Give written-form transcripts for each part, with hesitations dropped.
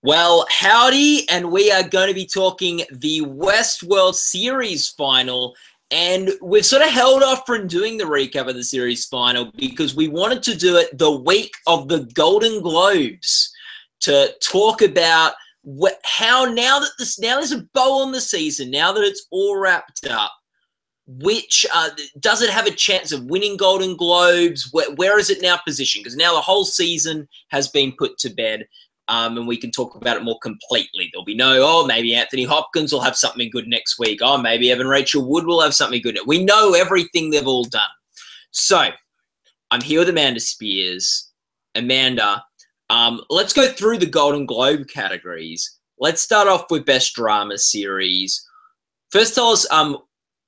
Well, howdy, and we are going to be talking the Westworld series final. And we've sort of held off from doing the recap of the series final because we wanted to do it the week of the Golden Globes to talk about how now there's a bow on the season, now that it's all wrapped up, which does it have a chance of winning Golden Globes? Where is it now positioned? Because now the whole season has been put to bed. And we can talk about it more completely. There'll be maybe Anthony Hopkins will have something good next week. Oh, maybe Evan Rachel Wood will have something good. We know everything they've all done. So I'm here with Amanda Spears. Amanda, let's go through the Golden Globe categories. Let's start off with Best Drama Series. First, tell us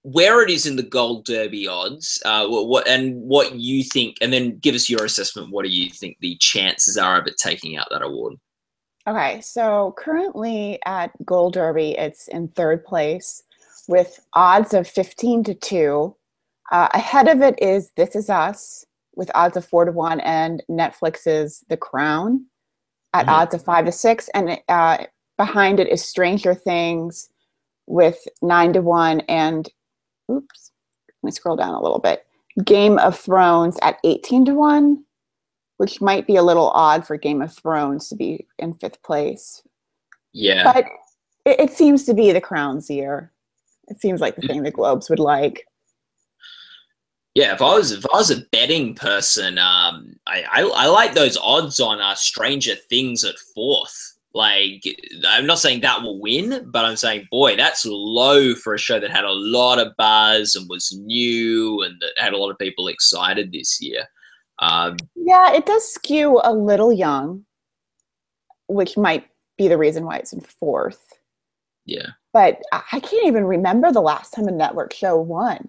where it is in the Gold Derby odds, what you think, and then give us your assessment. What do you think the chances are of it taking out that award? Okay, so currently at Gold Derby, it's in third place with odds of 15-2. Ahead of it is This Is Us with odds of 4-1, and Netflix's The Crown at odds of 5-6. And behind it is Stranger Things with 9-1, and let me scroll down a little bit. Game of Thrones at 18-1. Which might be a little odd for Game of Thrones to be in fifth place. Yeah. But it seems to be the Crown's year. It seems like the thing the Globes would like. Yeah, if I was a betting person, I like those odds on Stranger Things at fourth. Like, I'm not saying that will win, but I'm saying, boy, that's low for a show that had a lot of buzz and was new and that had a lot of people excited this year. Yeah, it does skew a little young, which might be the reason why it's in fourth. Yeah. But I can't even remember the last time a network show won.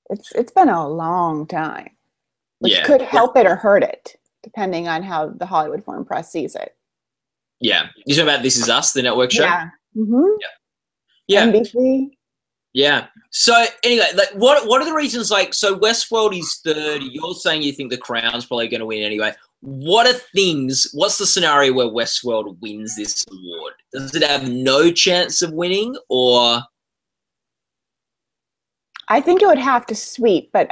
It's been a long time, which could help it or hurt it, depending on how the Hollywood Foreign Press sees it. Yeah. You talking about This Is Us, the network show? Yeah. Yeah. NBC. Yeah. So anyway, like what are the reasons? Like, so Westworld is third. You're saying you think The Crown's probably going to win anyway. What's the scenario where Westworld wins this award? Does it have no chance of winning, or? I think it would have to sweep, but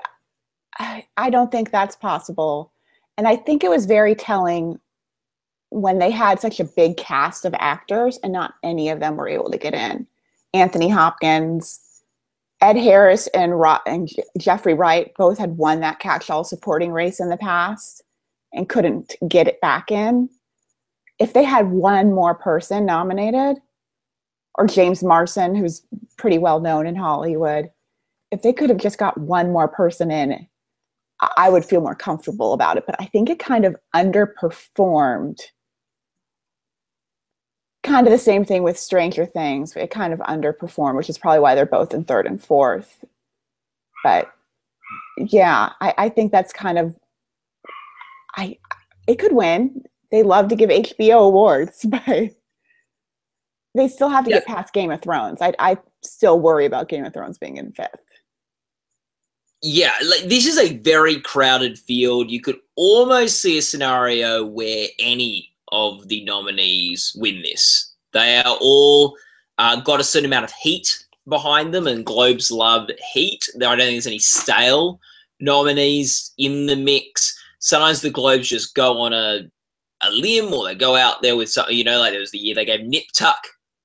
I don't think that's possible. And I think it was very telling when they had such a big cast of actors and not any of them were able to get in. Anthony Hopkins, Ed Harris, and Jeffrey Wright both had won that catch-all supporting race in the past and couldn't get it back in. If they had one more person nominated, or James Marsden, who's pretty well known in Hollywood, if they could have just got one more person in, I would feel more comfortable about it. But I think it kind of underperformed. Kind of the same thing with Stranger Things. It kind of underperformed, which is probably why they're both in third and fourth. But yeah, I think that's kind of, it could win. They love to give HBO awards, but they still have to get past Game of Thrones. I still worry about Game of Thrones being in fifth. Yeah, like this is a very crowded field. You could almost see a scenario where any of the nominees win this. They are all got a certain amount of heat behind them, and Globes love heat. I don't think there's any stale nominees in the mix. Sometimes the Globes just go on a limb, or they go out there with something, like there was the year they gave Nip Tuck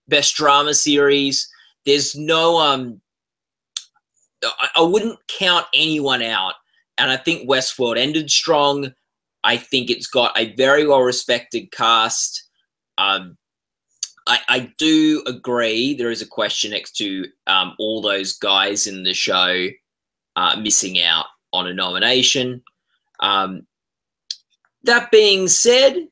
Best Drama Series. There's no, I wouldn't count anyone out. And I think Westworld ended strong. I think it's got a very well-respected cast. I do agree there is a question next to all those guys in the show missing out on a nomination. That being said,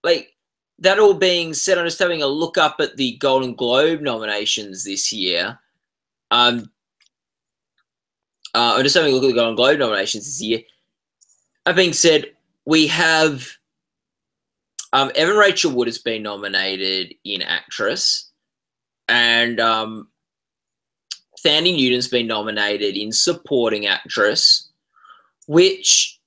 that all being said, I'm just having a look up at the Golden Globe nominations this year. I'm just having a look at the Golden Globe nominations this year. That being said, we have Evan Rachel Wood has been nominated in Actress, and Thandie Newton's been nominated in Supporting Actress, which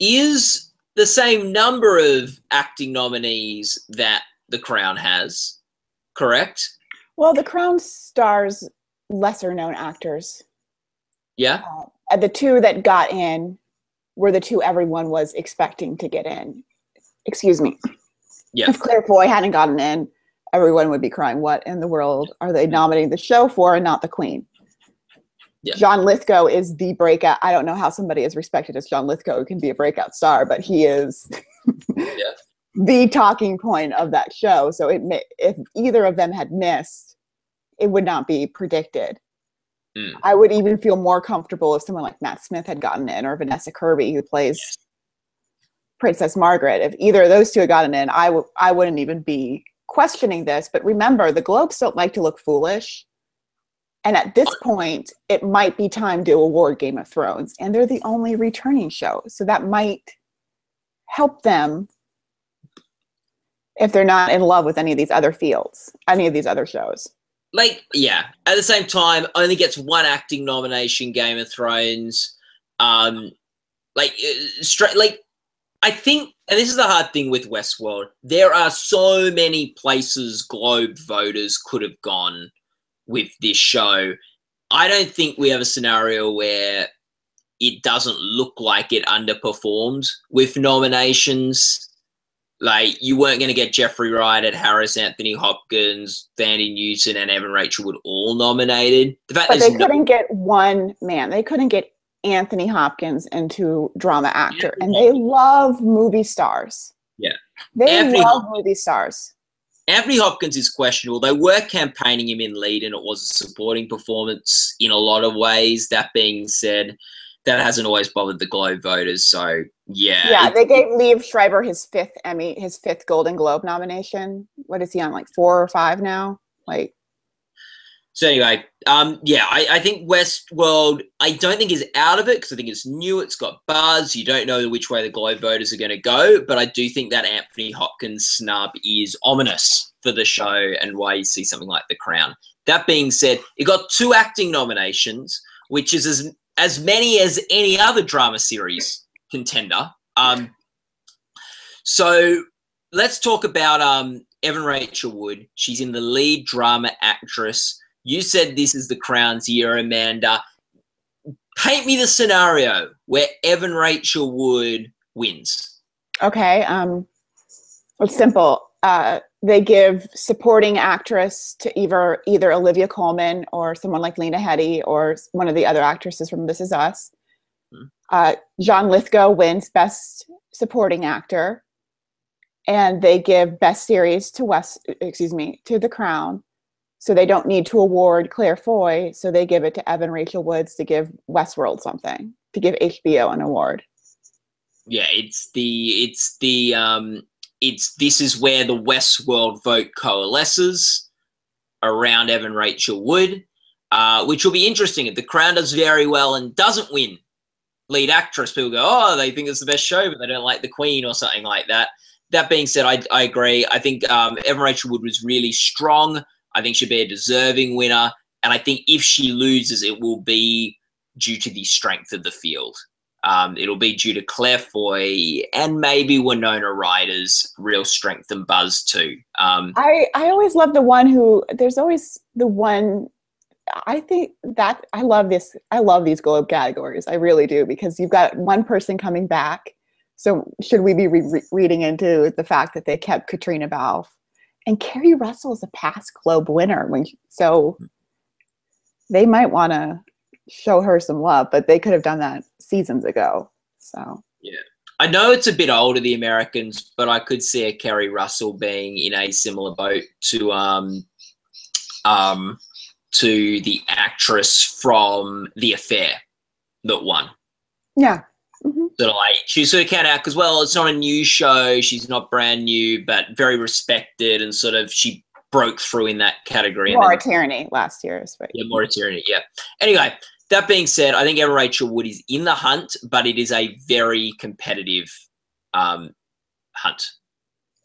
is the same number of acting nominees that The Crown has, correct? Well, The Crown stars lesser known actors. Yeah. The two that got in were the two everyone was expecting to get in. Excuse me. Yeah. If Claire Foy hadn't gotten in, everyone would be crying, what in the world are they nominating the show for and not the Queen? Yeah. John Lithgow is the breakout. I don't know how somebody as respected as John Lithgow can be a breakout star, but he is the talking point of that show. So if either of them had missed, it would not be predicted. I would even feel more comfortable if someone like Matt Smith had gotten in, or Vanessa Kirby, who plays Princess Margaret. If either of those two had gotten in, I wouldn't even be questioning this. But remember, the Globes don't like to look foolish. And at this point, it might be time to award Game of Thrones. And they're the only returning show. So that might help them if they're not in love with any of these other fields, any of these other shows. Like, yeah. At the same time, only gets one acting nomination, Game of Thrones. I think, and this is the hard thing with Westworld, there are so many places Globe voters could have gone with this show. I don't think we have a scenario where it doesn't look like it underperformed with nominations. Like, you weren't going to get Jeffrey Wright, Ed Harris, Anthony Hopkins, Thandie Newton, and Evan Rachel Wood all nominated. But they couldn't get one man. They couldn't get Anthony Hopkins into drama actor. And they love movie stars. Yeah. They love movie stars. Anthony Hopkins is questionable. They were campaigning him in lead, and it was a supporting performance in a lot of ways. That being said, that hasn't always bothered the Globe voters. So, yeah. Yeah, they gave Liev Schreiber his fifth Golden Globe nomination. What is he on, like 4 or 5 now? So anyway, I think Westworld, I don't think is out of it because I think it's new. It's got buzz. You don't know which way the Globe voters are going to go, but I do think that Anthony Hopkins snub is ominous for the show and why you see something like The Crown. That being said, it got 2 acting nominations, which is as many as any other drama series contender. So let's talk about Evan Rachel Wood. She's in the lead drama actress. You said this is The Crown's year, Amanda. Paint me the scenario where Evan Rachel Wood wins. Okay. It's simple. They give supporting actress to either Olivia Colman or someone like Lena Headey or one of the other actresses from This Is Us. John Lithgow wins Best Supporting Actor, and they give Best Series to The Crown. So they don't need to award Claire Foy, so they give it to Evan Rachel Wood to give Westworld something, to give HBO an award. Yeah, this is where the Westworld vote coalesces around Evan Rachel Wood, which will be interesting. If The Crown does very well and doesn't win lead actress, people go, oh, they think it's the best show, but they don't like the Queen or something like that. That being said, I agree. I think Evan Rachel Wood was really strong. I think she'd be a deserving winner. And I think if she loses, it will be due to the strength of the field. It'll be due to Claire Foy and maybe Winona Ryder's real strength and buzz too. I always love there's always the one, I think that I love these Globe categories. I really do, because you've got one person coming back. So should we be reading into the fact that they kept Katrina Balfe? And Kerry Russell is a past Globe winner. So they might want to show her some love, but they could have done that seasons ago. So yeah, I know it's a bit older, the Americans, but I could see a Kerry Russell being in a similar boat to the actress from The Affair that won. Yeah. Mm-hmm. Sort of like she sort of came out because, well, it's not a new show. She's not brand new, but very respected, and sort of she broke through in that category. Maura Tierney last year. Yeah, Maura Tierney, yeah. Anyway, that being said, I think Evan Rachel Wood is in the hunt, but it is a very competitive hunt.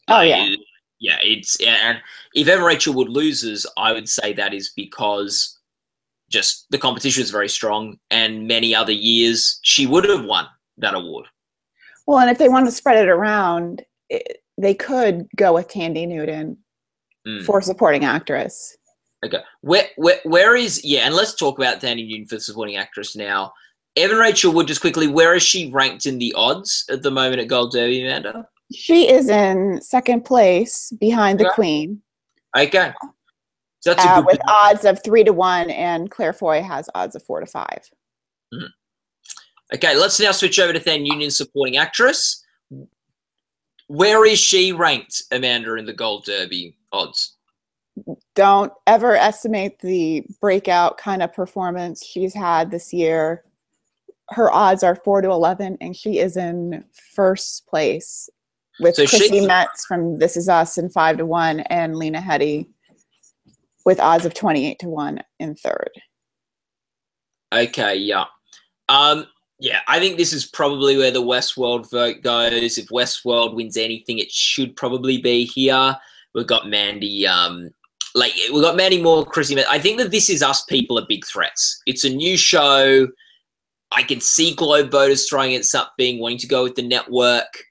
Oh, yeah. Yeah, and if Evan Rachel Wood loses, I would say that is because just the competition is very strong, and many other years she would have won that award. Well, and if they want to spread it around, they could go with Tandy Newton for supporting actress. Okay. Where is, yeah, and let's talk about Tandy Newton for supporting actress now. Evan Rachel Wood, just quickly, where is she ranked in the odds at the moment at Gold Derby, Amanda? She is in second place behind the Queen. Okay. So that's a good with odds of 3-1, and Claire Foy has odds of 4-5. Okay, let's now switch over to Tandy Newton, supporting actress. Where is she ranked, Amanda, in the Gold Derby odds? Don't ever estimate the breakout kind of performance she's had this year. Her odds are 4-11, and she is in first place with Chrissy Metz from This Is Us in 5-1, and Lena Headey with odds of 28-1 in third. Okay, yeah. Yeah, I think this is probably where the Westworld vote goes. If Westworld wins anything, it should probably be here. We've got Mandy, we've got Mandy Moore, Chrissy Metz. I think that This Is Us people are big threats. It's a new show. I can see Globe voters throwing at something, wanting to go with the network.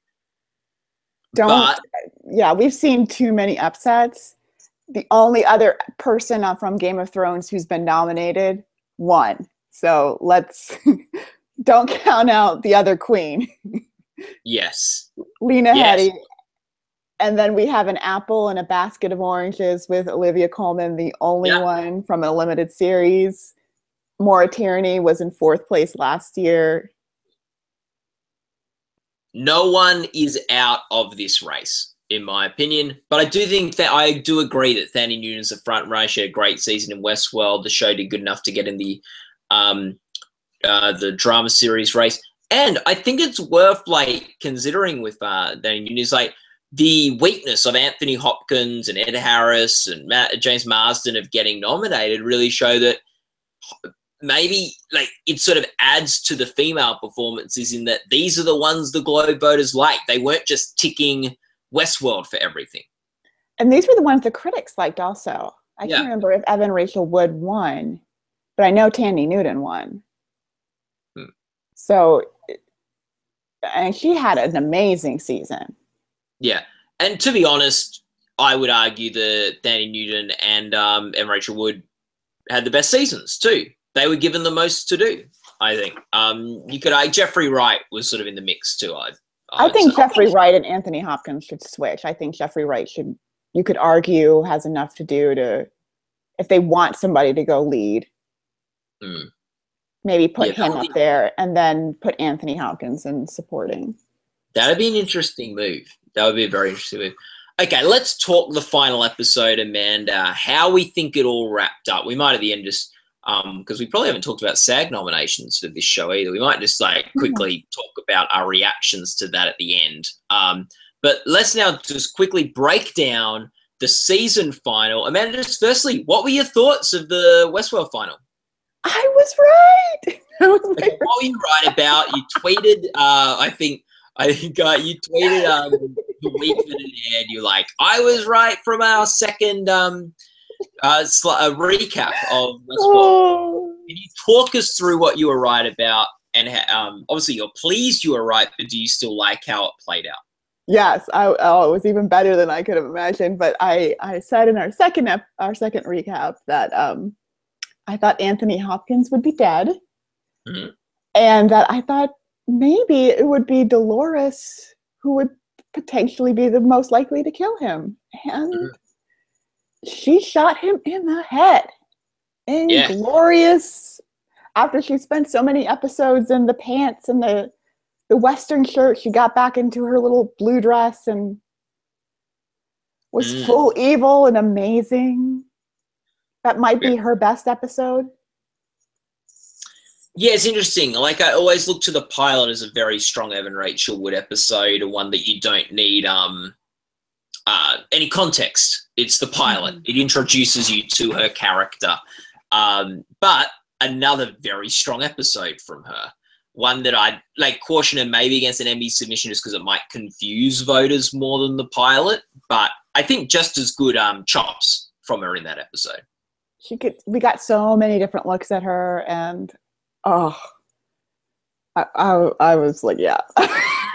Yeah, we've seen too many upsets. The only other person from Game of Thrones who's been nominated won. So let's don't count out the other queen. Yes. Lena Headey. And then we have an apple and a basket of oranges with Olivia Colman, the only one from a limited series. Maura Tierney was in fourth place last year. No one is out of this race, in my opinion. But I do think that I do agree that Tandy Newton's the front runner. She had a great season in Westworld. The show did good enough to get in the drama series race. And I think it's worth considering with Tandy Newton is the weakness of Anthony Hopkins and Ed Harris and James Marsden of getting nominated really show that maybe it sort of adds to the female performances in that these are the ones the Globe voters like. They weren't just ticking Westworld for everything. And these were the ones the critics liked also. I can't remember if Evan Rachel Wood won, but I know Tandy Newton won. So, and she had an amazing season. Yeah. And to be honest, I would argue that Tandy Newton and Evan Rachel Wood had the best seasons too. They were given the most to do, I think. You could Jeffrey Wright was sort of in the mix too. I think Jeffrey Wright and Anthony Hopkins should switch. I think Jeffrey Wright you could argue, has enough to do if they want somebody to go lead, maybe put him up there and then put Anthony Hopkins in supporting. That would be an interesting move. That would be a very interesting move. Okay, let's talk the final episode, Amanda, how we think it all wrapped up. We might at the end just, because we probably haven't talked about SAG nominations for this show either. We might just quickly talk about our reactions to that at the end. But let's now just quickly break down the season final. Amanda, just firstly, what were your thoughts of the Westworld final? I was right. What were you right about? You tweeted, I think you tweeted the week that it aired. You're like, I was right from our second a recap of Westworld. Can you talk us through what you were right about? And obviously you're pleased you were right, but do you still like how it played out? Yes, it was even better than I could have imagined. But I said in our second recap that I thought Anthony Hopkins would be dead, and that I thought maybe it would be Dolores who would potentially be the most likely to kill him, and she shot him in the head. Glorious. After she spent so many episodes in the pants and the Western shirt, she got back into her little blue dress and was full evil and amazing. That might be her best episode. Yeah, it's interesting. I always look to the pilot as a very strong Evan Rachel Wood episode, one that you don't need any context. It's the pilot. It introduces you to her character. But another very strong episode from her. One that I'd caution her maybe against an Emmy submission just because it might confuse voters more than the pilot. But I think just as good chops from her in that episode. We got so many different looks at her, and I was like, yeah.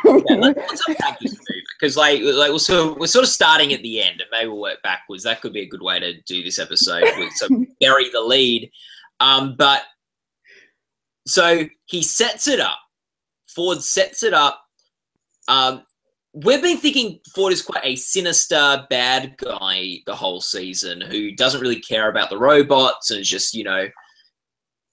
Yeah, let's unpack this movie because, we're sort of starting at the end, and maybe we'll work backwards. That could be a good way to do this episode. So bury the lead, but so he sets it up. Ford sets it up. We've been thinking Ford is quite a sinister, bad guy the whole season who doesn't really care about the robots and just,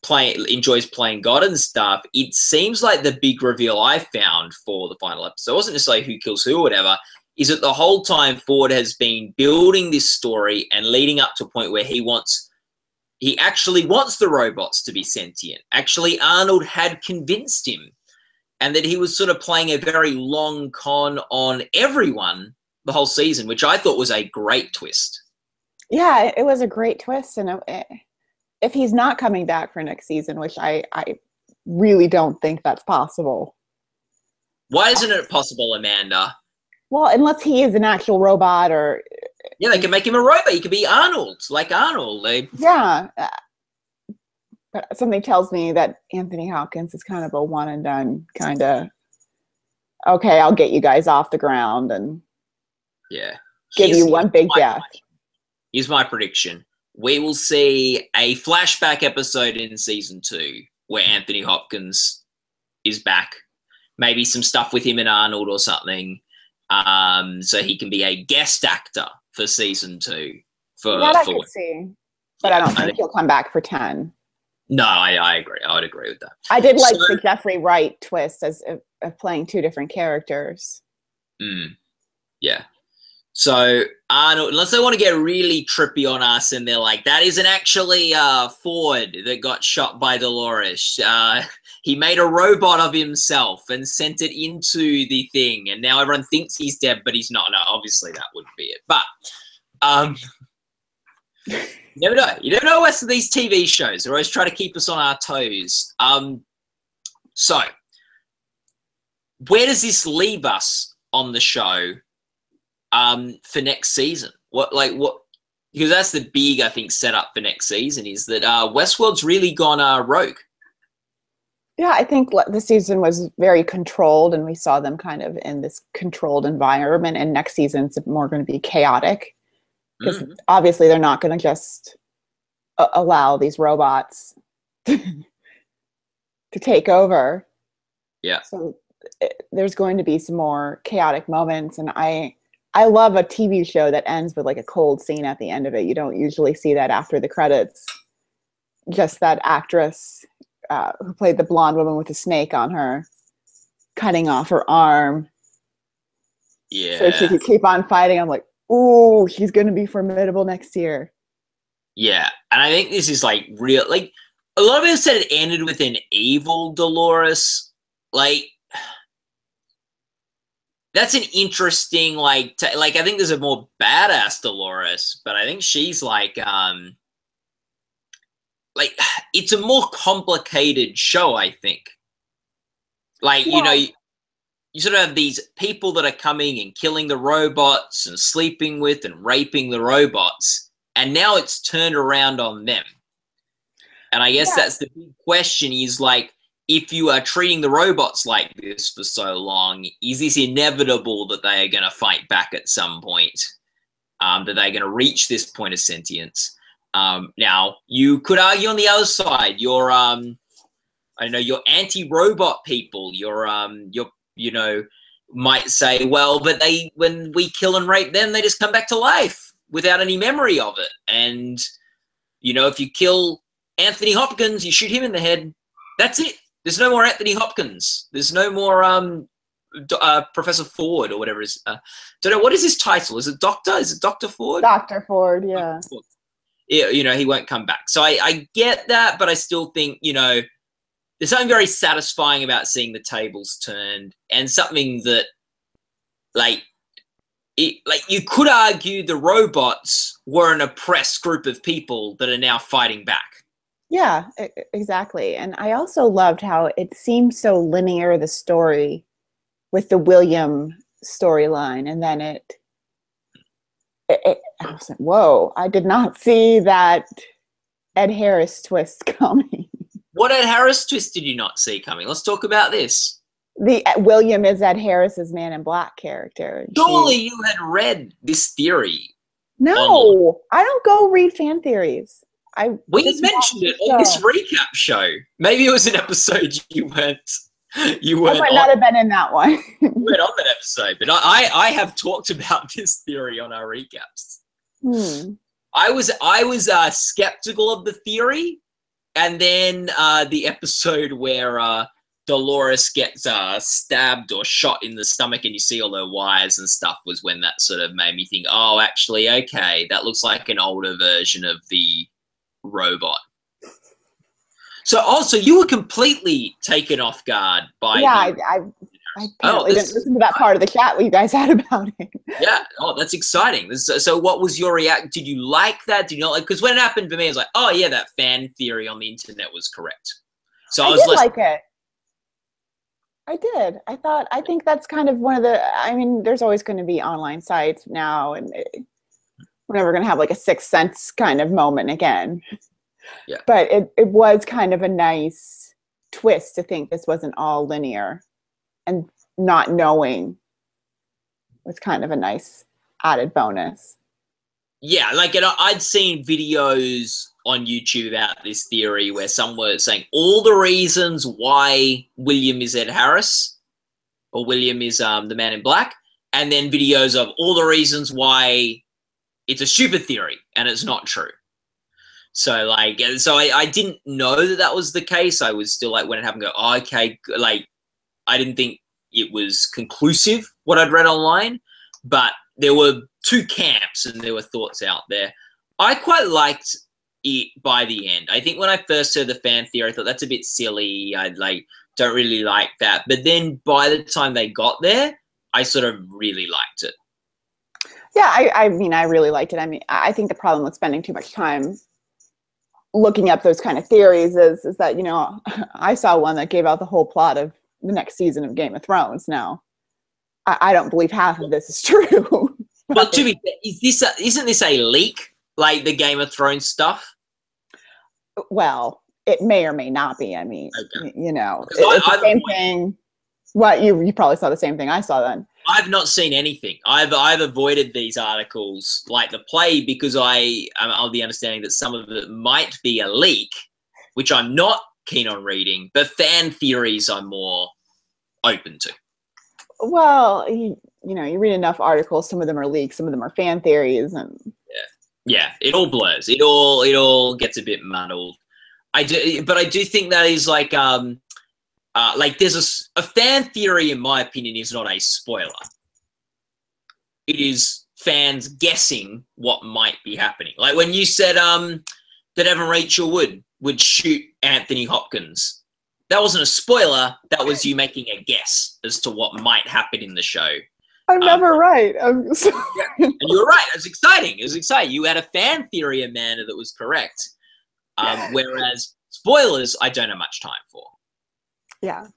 enjoys playing God and stuff. It seems like the big reveal I found for the final episode wasn't necessarily who kills who or whatever, is that the whole time Ford has been building this story and leading up to a point where he actually wants the robots to be sentient. Actually, Arnold had convinced him, and that he was sort of playing a very long con on everyone the whole season, which I thought was a great twist. Yeah, it was a great twist, and if he's not coming back for next season, which I really don't think that's possible. Why isn't it possible, Amanda? Well, unless he is an actual robot or... Yeah, they can make him a robot. He could be Arnold, like Arnold. Yeah. But something tells me that Anthony Hopkins is kind of a one and done kind of, okay, I'll get you guys off the ground and give you one big death. Here's my prediction. We will see a flashback episode in season 2 where Anthony Hopkins is back. Maybe some stuff with him and Arnold or something. So he can be a guest actor for season 2. That I could see. But I don't think he'll come back for 10. No, I agree. I would agree with that. I did like the Jeffrey Wright twist of playing 2 different characters. Yeah. So Arnold, unless they want to get really trippy on us and they're like, that isn't actually Ford that got shot by Dolores. He made a robot of himself and sent it into the thing, and now everyone thinks he's dead, but he's not. No, obviously that wouldn't be it. But you never know. You never know what's these TV shows. They're always trying to keep us on our toes. So where does this leave us on the show for next season? What because that's the big, I think, setup for next season is that Westworld's really gone rogue. Yeah, I think the season was very controlled, and we saw them kind of in this controlled environment, and next season's more going to be chaotic because obviously they're not going to just allow these robots to take over. Yeah. So there's going to be some more chaotic moments, and I love a TV show that ends with like a cold scene at the end of it. You don't usually see that after the credits. Just that actress who played the blonde woman with the snake on her, cutting off her arm. Yeah. So she could keep on fighting. I'm like, ooh, she's going to be formidable next year. Yeah. And I think this is like real, like a lot of people said it ended with an evil Dolores. Like, that's an interesting, I think there's a more badass Dolores, but I think she's it's a more complicated show, I think. You sort of have these people that are coming and killing the robots and sleeping with and raping the robots, and now it's turned around on them. And I guess that's the big question is if you are treating the robots like this for so long, is this inevitable that they are going to fight back at some point? That they're going to reach this point of sentience? Now, you could argue on the other side, your anti-robot people, might say, well, but when we kill and rape them, they just come back to life without any memory of it. And, if you kill Anthony Hopkins, you shoot him in the head, that's it. There's no more Anthony Hopkins. There's no more Professor Ford or whatever it is. Don't know, what is his title? Is it Doctor? Is it Dr. Ford? Dr. Ford, yeah. Dr. Ford. Yeah, he won't come back. So I get that, but I still think, there's something very satisfying about seeing the tables turned, and something that, you could argue the robots were an oppressed group of people that are now fighting back. Yeah, exactly. And I also loved how it seemed so linear, the story with the William storyline. And then I was like, whoa, I did not see that Ed Harris twist coming. What Ed Harris twist did you not see coming? Let's talk about this. the William is Ed Harris's Man in Black character. Surely you had read this theory. No, I don't go read fan theories. We mentioned it on this recap show. Maybe it was an episode you weren't. I might not have been in that one. You weren't on that episode, but I have talked about this theory on our recaps. I was skeptical of the theory, and then the episode where Dolores gets stabbed or shot in the stomach and you see all her wires and stuff was when that sort of made me think, oh, actually, okay, that looks like an older version of the robot. So also you were completely taken off guard by I apparently didn't listen to that part of the chat what you guys had about it. Yeah. Oh, that's exciting. So what was your reaction? Did you like that? Did you not like? Because when it happened for me, I was like, oh yeah, that fan theory on the internet was correct. So I was like it. I did. I think that's kind of one of the, I mean, there's always going to be online sites now, and we're never going to have like a Sixth Sense kind of moment again. Yeah. But it was kind of a nice twist to think this wasn't all linear, and not knowing was kind of a nice added bonus. Yeah, like I'd seen videos on YouTube about this theory where some were saying all the reasons why William is Ed Harris, or William is the Man in Black, and then videos of all the reasons why it's a stupid theory and it's not true. So like, I didn't know that was the case. I was still like, when it happened, go, oh, okay, like I didn't think it was conclusive what I'd read online, but there were two camps and there were thoughts out there. I quite liked it by the end. I think when I first heard the fan theory, I thought that's a bit silly. I don't really like that. But then by the time they got there, I sort of really liked it. Yeah, I mean, I really liked it. I mean, I think the problem with spending too much time looking up those kind of theories is that, you know, I saw one that gave out the whole plot of the next season of Game of Thrones. Now, I don't believe half of this is true. But to be fair, isn't this a leak, like the Game of Thrones stuff? Well, it may or may not be. I mean, okay. You know, it's the same thing. What, you probably saw the same thing I saw then. I've not seen anything. I've avoided these articles like the play because I'm of the understanding that some of it might be a leak, which I'm not keen on reading, but fan theories I'm more open to. Well, you know, you read enough articles, some of them are leaks, some of them are fan theories, and yeah, it all blurs. It all gets a bit muddled. I do think that is like there's a fan theory, in my opinion, is not a spoiler. It is fans guessing what might be happening. Like when you said that Evan Rachel would shoot Anthony Hopkins. That wasn't a spoiler. That was you making a guess as to what might happen in the show. I'm never right. I'm sorry. Yeah. And you were right. It was exciting. It was exciting. You had a fan theory, Amanda, that was correct. Whereas spoilers, I don't have much time for. Yeah.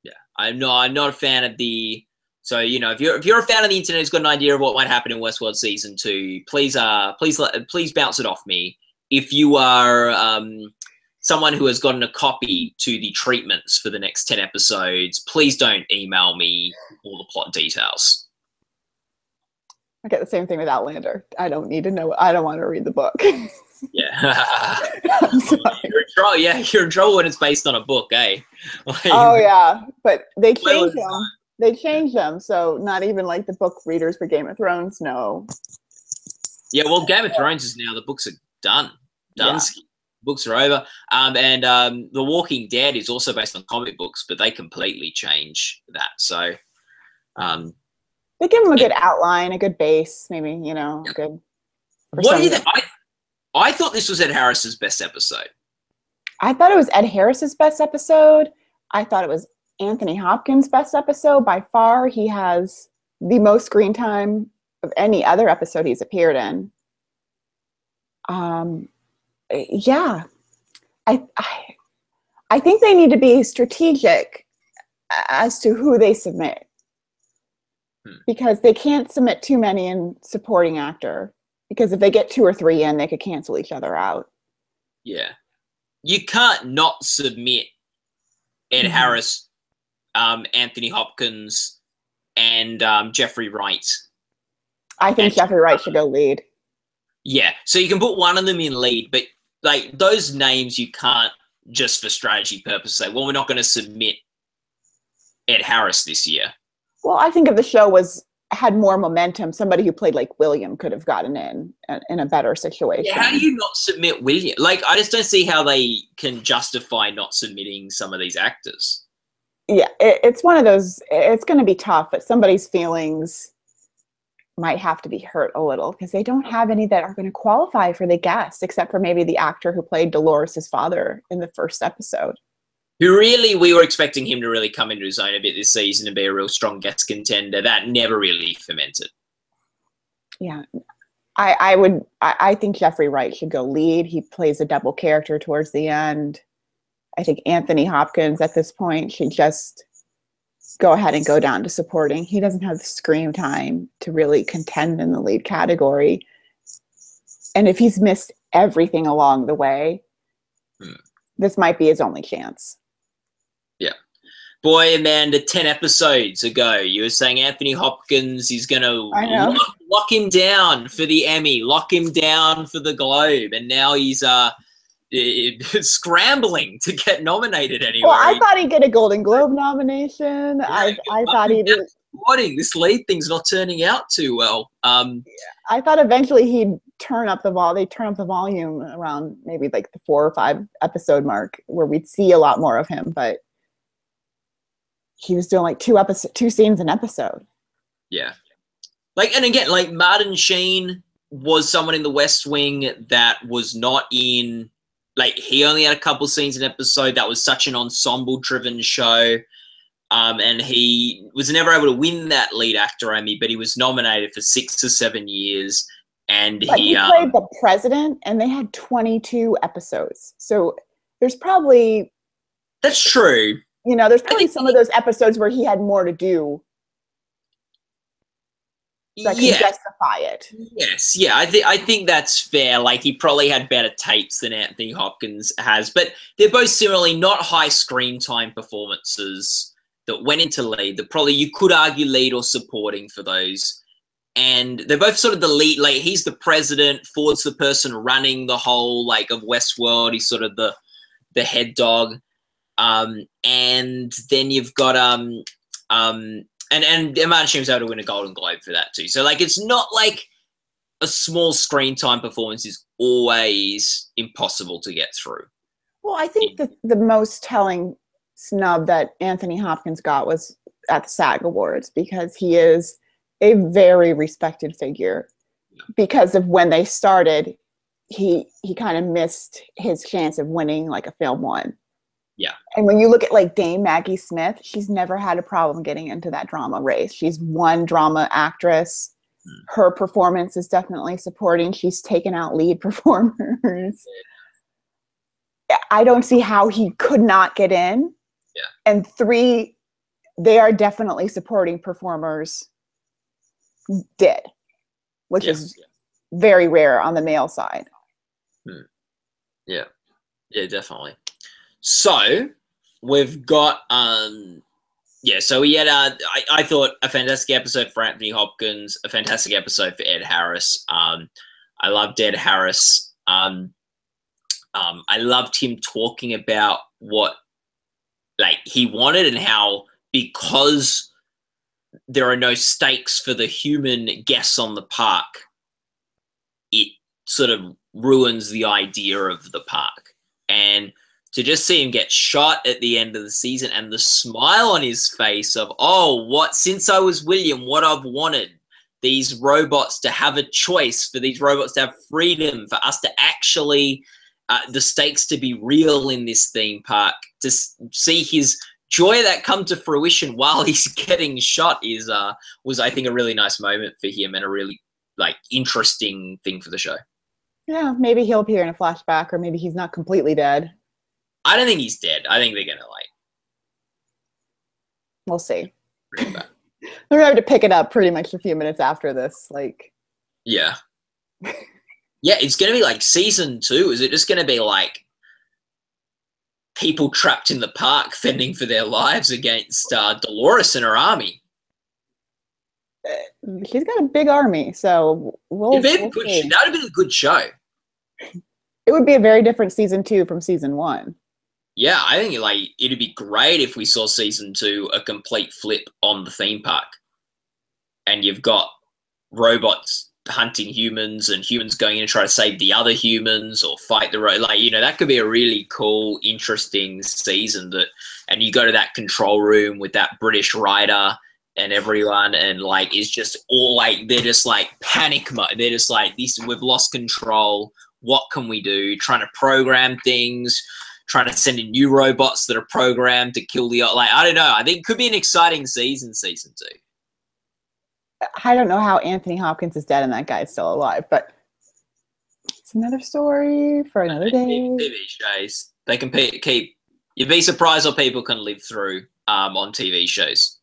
Yeah. I'm not a fan of the. So, you know, if you're a fan of the internet who's got an idea of what might happen in Westworld season 2, please bounce it off me. If you are someone who has gotten a copy to the treatments for the next 10 episodes, please don't email me all the plot details. I get the same thing with Outlander. I don't need to know. I don't want to read the book. Yeah. You're in trouble. Yeah, you're in trouble when it's based on a book, eh? Oh, yeah. But they changed them. They changed them. So not even like the book readers for Game of Thrones know. Yeah, well, Game of Thrones is now, the books are done. Yeah. Books are over. And The Walking Dead is also based on comic books, but they completely change that. So they give them a good outline, a good base, maybe, you know, a good. What do you think? I thought this was Ed Harris's best episode. I thought it was Ed Harris's best episode. I thought it was Anthony Hopkins' best episode. By far, he has the most screen time of any other episode he's appeared in. Yeah, I think they need to be strategic as to who they submit, because they can't submit too many in supporting actor, because if they get 2 or 3 in, they could cancel each other out. Yeah, you can't not submit Ed Harris Anthony Hopkins and Jeffrey Wright. I think Jeffrey Wright should go lead. Yeah, so you can put one of them in lead, but like those names you can't just for strategy purposes say, well, we're not going to submit Ed Harris this year. Well, I think if the show had more momentum, somebody who played like William could have gotten in a better situation. Yeah, how do you not submit William? Like, I just don't see how they can justify not submitting some of these actors. Yeah, it's one of those, it's going to be tough, but somebody's feelings might have to be hurt a little because they don't have any that are going to qualify for the guest, except for maybe the actor who played Dolores' father in the first episode. Who really, we were expecting him to really come into his own a bit this season and be a real strong guest contender. That never really fermented. Yeah. I think Jeffrey Wright should go lead. He plays a double character towards the end. I think Anthony Hopkins at this point should just go ahead and go down to supporting. He doesn't have the screen time to really contend in the lead category. And if he's missed everything along the way, this might be his only chance. Yeah. Boy, Amanda, 10 episodes ago, you were saying Anthony Hopkins is going to lock him down for the Emmy, lock him down for the Globe, and now he's scrambling to get nominated anyway. Well, I thought he'd get a Golden Globe nomination. Yeah, I thought he did. This lead thing's not turning out too well. I thought eventually he'd turn up the volume around maybe like the 4 or 5 episode mark where we'd see a lot more of him, but he was doing like 2 scenes an episode. Yeah. Like, and again, like Martin Sheen was someone in the West Wing that was not in, like, he only had a couple scenes an episode. That was such an ensemble driven show. And he was never able to win that lead actor Emmy, but he was nominated for 6 or 7 years. And he played the president, and they had 22 episodes. So there's probably, that's true. You know, there's probably some of those episodes where he had more to do that can justify it. Yes, yeah, I think that's fair. Like, he probably had better tapes than Anthony Hopkins has, but they're both similarly not high screen time performances that went into lead. That probably you could argue lead or supporting for those. And they're both sort of the lead. Like, he's the president, Ford's the person running the whole, like, of Westworld. He's sort of the head dog. And then you've got and Martin Sheen's able to win a Golden Globe for that too. So, like, it's not like a small screen time performance is always impossible to get through. Well, I think the most telling snub that Anthony Hopkins got was at the SAG Awards, because he is a very respected figure. Because of when they started, he kind of missed his chance of winning like a film one. Yeah. And when you look at like Dame Maggie Smith, she's never had a problem getting into that drama race. She's one drama actress. Her performance is definitely supporting. She's taken out lead performers. I don't see how he could not get in. Yeah. And 3, they are definitely supporting performers did, which is very rare on the male side. Yeah. Yeah, definitely. So we've got so we had I thought a fantastic episode for Anthony Hopkins, a fantastic episode for Ed Harris. I loved Ed Harris. I loved him talking about what like he wanted and how, because there are no stakes for the human guests on the park, it sort of ruins the idea of the park. And to just see him get shot at the end of the season and the smile on his face of, since I was William, what I've wanted, these robots to have a choice, for these robots to have freedom, for us to actually, the stakes to be real in this theme park, to see his joy that come to fruition while he's getting shot was, I think, a really nice moment for him and a really like interesting thing for the show. Yeah, maybe he'll appear in a flashback, or maybe he's not completely dead. I don't think he's dead. I think they're gonna we'll see. We're gonna have to pick it up pretty much a few minutes after this. Like, yeah, it's gonna be like season 2. Is it just gonna be like people trapped in the park fending for their lives against Dolores and her army. She's got a big army, so we'll That see. would have been a good show. It would be a very different season 2 from season 1. Yeah, I think it'd be great if we saw season 2 a complete flip on the theme park, and you've got robots hunting humans and humans going in to try to save the other humans or fight the that could be a really cool, interesting season. And you go to that control room with that British writer and everyone, and is just all they're just panic mode. They're just this, we've lost control. What can we do? Trying to program things, trying to send in new robots that are programmed to kill the I don't know. I think it could be an exciting season 2. I don't know how Anthony Hopkins is dead and that guy's still alive, but it's another story for another day. TV shows, they can keep. You'd be surprised what people can live through on TV shows.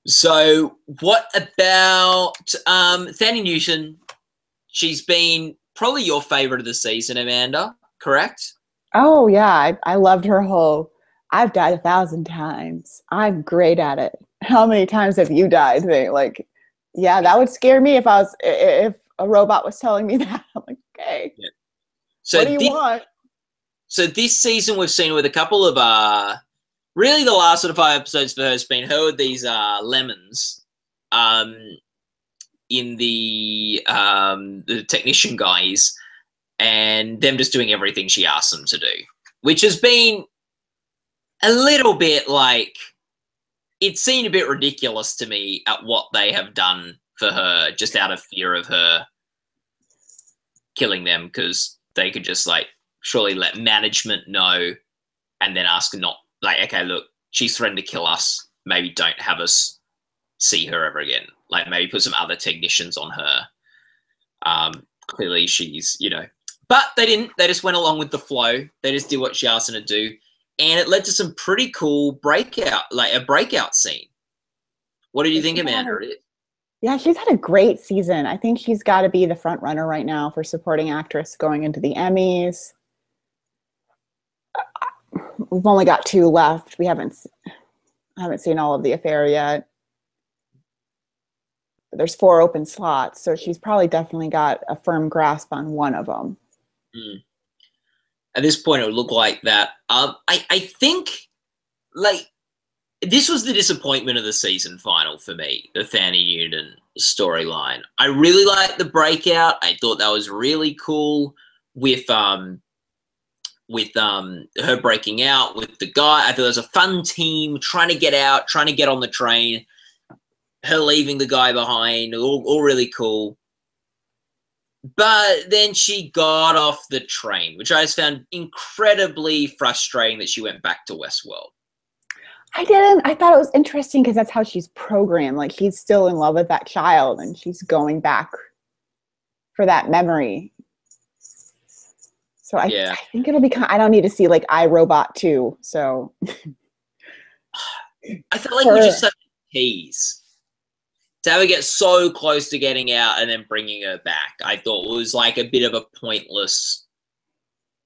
So, what about Thandie Newton? She's been probably your favorite of the season, Amanda, correct? Oh, yeah. I loved her whole, I've died 1,000 times. I'm great at it. How many times have you died thing? Yeah, that would scare me if a robot was telling me that. I'm like, okay. Yeah. So what do you want? So this season we've seen with a couple of really the last sort of 5 episodes for her has been her with these lemons in the technician guys, and them just doing everything she asks them to do, which has been a little bit it seemed a bit ridiculous to me at what they have done for her, just out of fear of her killing them, because they could just surely let management know and then ask not okay, look, she's threatened to kill us. Maybe don't have us see her ever again. Maybe put some other technicians on her. Clearly she's, but they didn't. They just went along with the flow. They just did what she asked them to do. And it led to some pretty cool a breakout scene. What did you think, Amanda? Yeah, she's had a great season. I think she's got to be the front runner right now for supporting actress going into the Emmys. We've only got 2 left. I haven't seen all of The Affair yet. There's 4 open slots, so she's probably definitely got a firm grasp on one of them. Mm. At this point, it would look like that. I think, this was the disappointment of the season final for me, the Thandie Newton storyline. I really liked the breakout. I thought that was really cool with her breaking out with the guy. I thought it was a fun team trying to get out, trying to get on the train, her leaving the guy behind, all really cool. But then she got off the train, which I just found incredibly frustrating that she went back to Westworld. I didn't. I thought it was interesting because that's how she's programmed. She's still in love with that child and she's going back for that memory. So I think it'll be I don't need to see iRobot 2. So I felt we just had to tease. To have her get so close to getting out and then bringing her back, I thought was a bit of a pointless.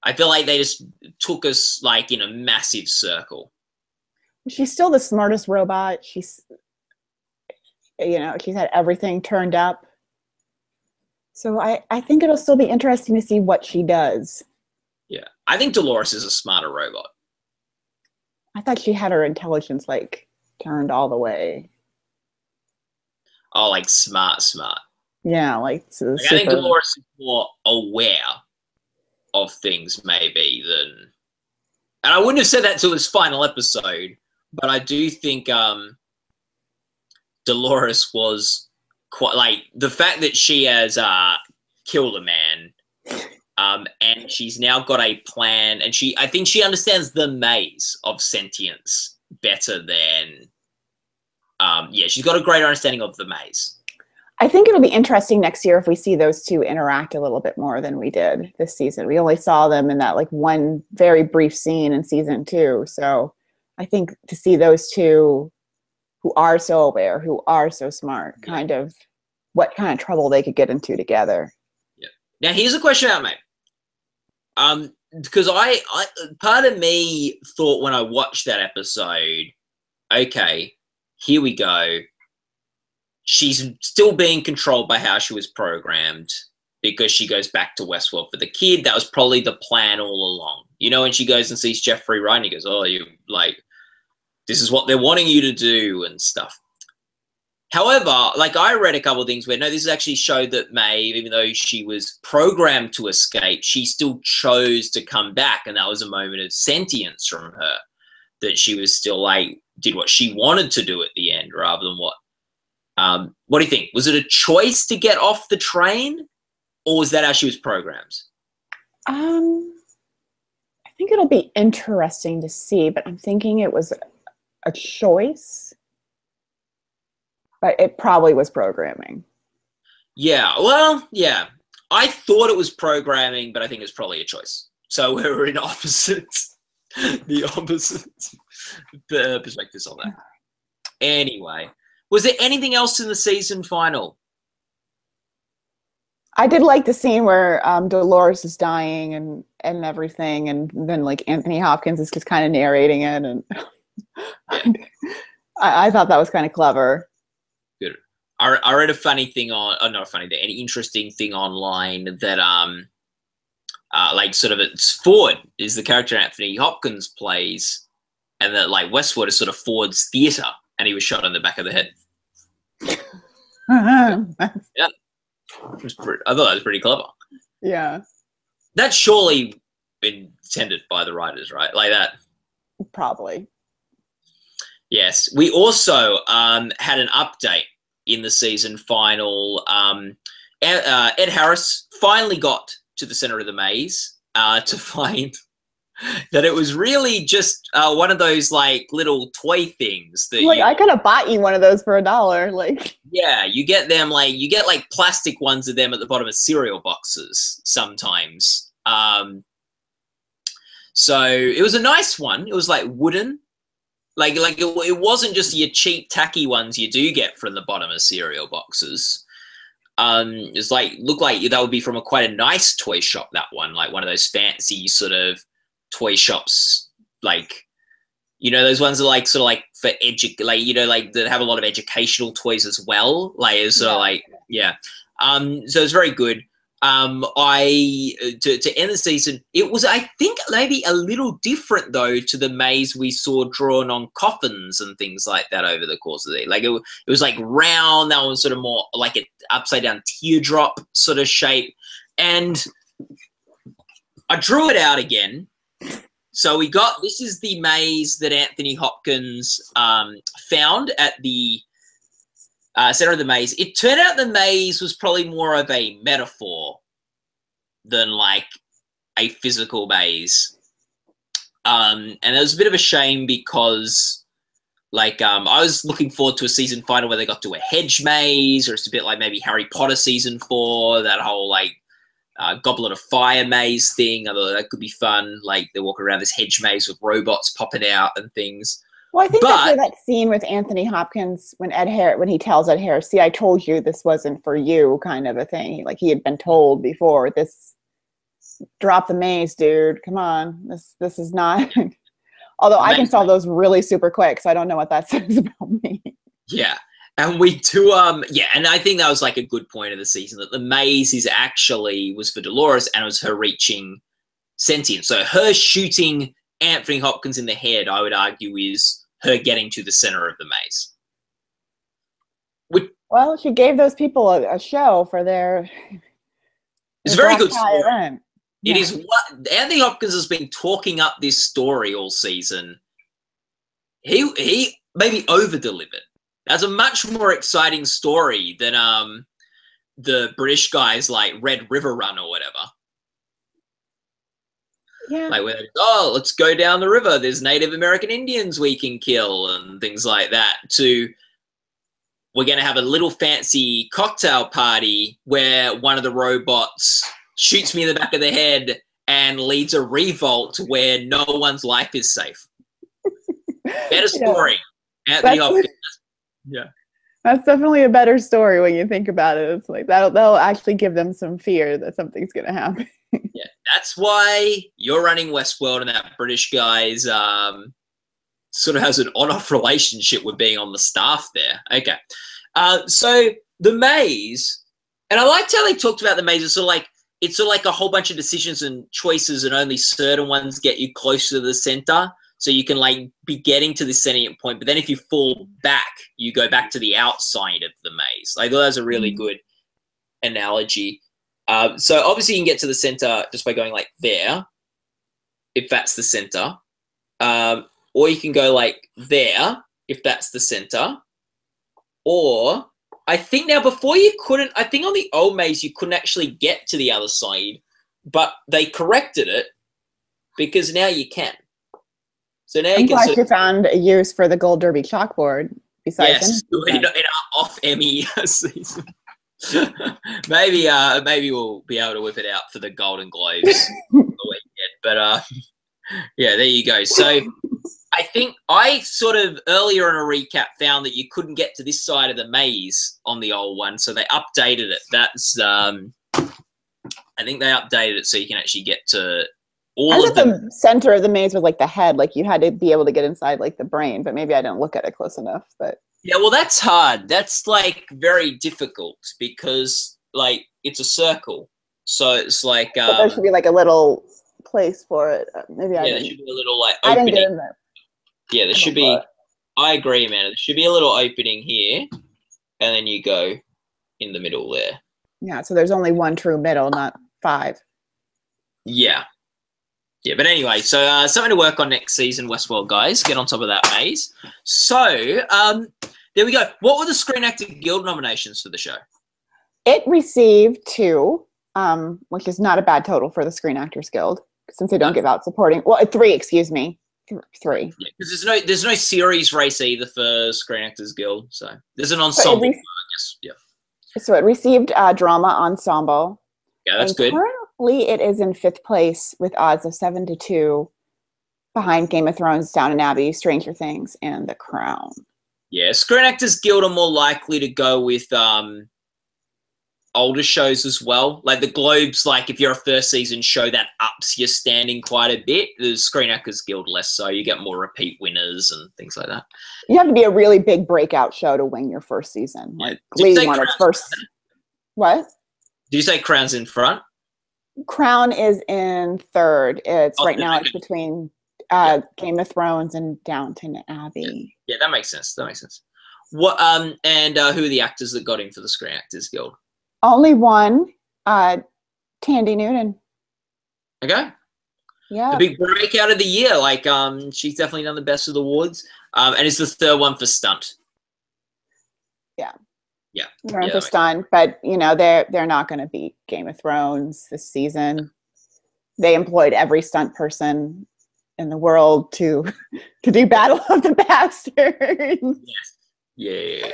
I feel like they just took us in a massive circle. She's still the smartest robot. She's had everything turned up. So I think it'll still be interesting to see what she does. Yeah, I think Dolores is a smarter robot. I thought she had her intelligence turned all the way. Oh, smart. Yeah, I think Dolores is more aware of things maybe than, and I wouldn't have said that till this final episode, but I do think Dolores was quite the fact that she has killed a man, and she's now got a plan, and I think she understands the maze of sentience better than. She's got a greater understanding of the maze. I think it'll be interesting next year if we see those 2 interact a little bit more than we did this season. We only saw them in that one very brief scene in season 2. So I think to see those 2 who are so aware, who are so smart, what kind of trouble they could get into together. Yeah. Now here's a question I made. because I part of me thought when I watched that episode, okay, here we go. She's still being controlled by how she was programmed because she goes back to Westworld for the kid. That was probably the plan all along. You know, when she goes and sees Jeffrey Wright, and he goes, "Oh, you like, this is what they're wanting you to do," and stuff. However, like I read a couple of things where, no, this actually showed that Maeve, even though she was programmed to escape, she still chose to come back. And that was a moment of sentience from her, that she was still like, did what she wanted to do at the end rather than what do you think? Was it a choice to get off the train, or was that how she was programmed? I think it'll be interesting to see, but I'm thinking it was a choice. But it probably was programming. Yeah, well, yeah. I thought it was programming, but I think it's probably a choice. So we're in opposites, the opposite perspectives on that. Anyway, was there anything else in the season final? I did like the scene where Dolores is dying and everything, and then like Anthony Hopkins is just kind of narrating it, and yeah. I thought that was kind of clever. Good. I read a funny thing on, not a funny thing, an interesting thing online that like sort of it's Ford is the character Anthony Hopkins plays, and that like Westworld is sort of Ford's theater, and he was shot on the back of the head. Yeah. I thought that was pretty clever. Yeah. That's surely been intended by the writers, right? Like that. Probably. Yes. We also had an update in the season final. Ed Harris finally got to the center of the maze to find that it was really just one of those like little toy things that like I could have bought you one of those for $1. Like, yeah, you get them like you get like plastic ones of them at the bottom of cereal boxes sometimes. So it was a nice one. It was like wooden, like it wasn't just your cheap tacky ones you do get from the bottom of cereal boxes. It's like looked like that would be from quite a nice toy shop. That one, like one of those fancy sort of toy shops, like you know those ones are like sort of like for like you know like that have a lot of educational toys as well. Like it's sort of like yeah. So it's very good. To end the season, it was I think maybe a little different though to the maze we saw drawn on coffins and things like that over the course of the day. Like it was like round. That was sort of more like an upside down teardrop sort of shape, and I drew it out again. So we got, this is the maze that Anthony Hopkins found at the center of the maze. It turned out the maze was probably more of a metaphor than like a physical maze. And it was a bit of a shame because like I was looking forward to a season final where they got to a hedge maze, or it's a bit like maybe Harry Potter season 4, that whole like Goblet of Fire maze thing. Although that could be fun. Like they walk around this hedge maze with robots popping out and things. Well, I think that's where that scene with Anthony Hopkins when he tells Ed Harris, "See, I told you this wasn't for you," kind of a thing. Like he had been told before, this drop the maze, dude. Come on, this is not. Although I can solve those really super quick, so I don't know what that says about me. Yeah. And we do, yeah, and I think that was like a good point of the season, that the maze was for Dolores, and it was her reaching sentience. So her shooting Anthony Hopkins in the head, I would argue, is her getting to the center of the maze. Well, she gave those people a show for their. It's a very good story. Event. It is what Anthony Hopkins has been talking up this story all season. He maybe over-delivered. That's a much more exciting story than the British guys like Red River Run or whatever. Yeah. Like, oh, let's go down the river. There's Native American Indians we can kill and things like that. To we're going to have a little fancy cocktail party where one of the robots shoots me in the back of the head and leads a revolt where no one's life is safe. Better story. Yeah. Anthony Hopkins. Yeah, that's definitely a better story when you think about it. It's like that'll actually give them some fear that something's going to happen. Yeah, That's why you're running Westworld, and that British guy's sort of has an on-off relationship with being on the staff there. Okay. So the maze, and I liked how they talked about the maze. It's sort of like a whole bunch of decisions and choices, and only certain ones get you closer to the center. So you can like be getting to the center point, but then if you fall back, you go back to the outside of the maze. Like that was a really good analogy. So obviously you can get to the center just by going like there, if that's the center. Or you can go like there, if that's the center. Or I think now before you couldn't, I think on the old maze you couldn't actually get to the other side, but they corrected it because now you can. So now I'm glad you found a use for the Gold Derby chalkboard besides in our off Emmy season. maybe we'll be able to whip it out for the Golden Globes the weekend. But yeah, there you go. So I think I sort of earlier in a recap found that you couldn't get to this side of the maze on the old one, so they updated it. That's I think they updated it so you can actually get to all of them. The center of the maze was like the head, like you had to be able to get inside like the brain, but maybe I didn't look at it close enough. But yeah, well, that's hard. That's like very difficult because like it's a circle, so it's like but there should be like a little place for it. Maybe there should be a little like opening. I didn't get in there. Yeah, there should be. I agree, man. There should be a little opening here, and then you go in the middle there. Yeah, so there's only one true middle, not 5. Yeah. Yeah, but anyway, so something to work on next season, Westworld guys. Get on top of that maze. So there we go. What were the Screen Actor Guild nominations for the show? It received 2, which is not a bad total for the Screen Actors Guild, since they don't give out supporting. Well, 3, excuse me. 3. Yeah, because there's no series race either for Screen Actors Guild, so there's an ensemble. I guess. Yeah. So it received drama ensemble. Yeah, that's good. Currently, it is in 5th place with odds of 7-2, behind Game of Thrones, Downton Abbey, Stranger Things, and The Crown. Yeah, Screen Actors Guild are more likely to go with older shows as well. Like the Globes, like if you're a first season show, that ups your standing quite a bit. The Screen Actors Guild less so. You get more repeat winners and things like that. You have to be a really big breakout show to win your first season. Like Glee won its first. What? Did you say Crown's in front? Crown is in 3rd. It's right now it's between Game of Thrones and Downton Abbey. Yeah, that makes sense. That makes sense. What and who are the actors that got in for the Screen Actors Guild? Only one, Tandy Newton. Okay. Yeah. The big breakout of the year. Like she's definitely done the best of the awards. And it's the 3rd one for stunt. Yeah. Yeah. They're for stunt, but you know, they're not gonna beat Game of Thrones this season. They employed every stunt person in the world to do Battle of the Bastards. Yes. Yeah.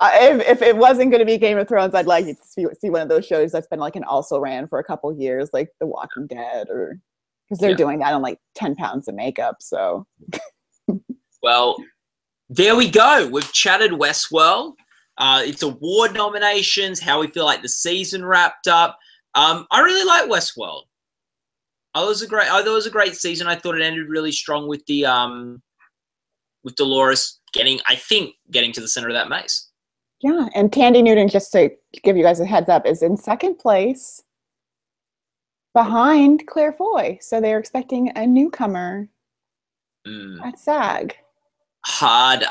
If it wasn't going to be Game of Thrones, I'd like to see one of those shows that's been like an also ran for a couple years, like The Walking Dead, or because they're doing that on like 10 pounds of makeup. So, well, there we go. We've chatted Westworld. It's award nominations, how we feel like the season wrapped up. I really like Westworld. I thought it was a great season. I thought it ended really strong with the with Dolores getting to the center of that maze. Yeah, and Tandy Newton, just to give you guys a heads up, is in 2nd place behind Claire Foy. So they're expecting a newcomer at SAG. Hard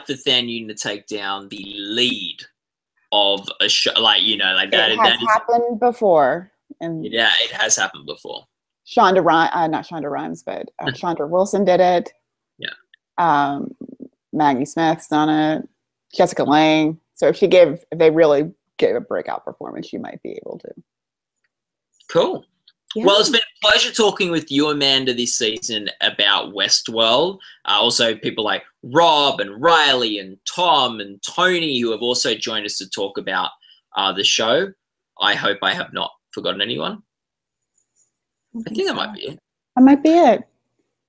for Tandy Newton to take down the lead of a show, like like that. It has happened before, and yeah, it has happened before. Not Shonda Rhimes, but Chandra Wilson did it. Yeah. Maggie Smith's done it. Jessica Lange. So if they really gave a breakout performance, she might be able to. Cool. Yeah. Well, it's been a pleasure talking with you, Amanda, this season about Westworld. Also, people like Rob and Riley and Tom and Tony, who have also joined us to talk about the show. I hope I have not forgotten anyone. I think that might be it. That might be it.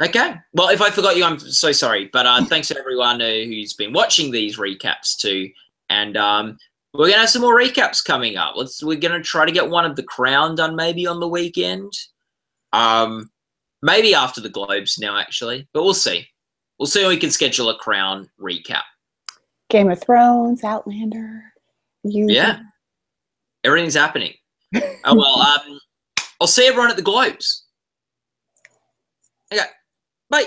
Okay. Well, if I forgot you, I'm so sorry. But thanks to everyone who's been watching these recaps too. And We're gonna have some more recaps coming up. We're gonna try to get one of The Crown done maybe on the weekend. Maybe after the Globes now, actually, but we'll see. We'll see when we can schedule a Crown recap. Game of Thrones, Outlander. Yeah, everything's happening. Oh well. I'll see everyone at the Globes. Okay, bye.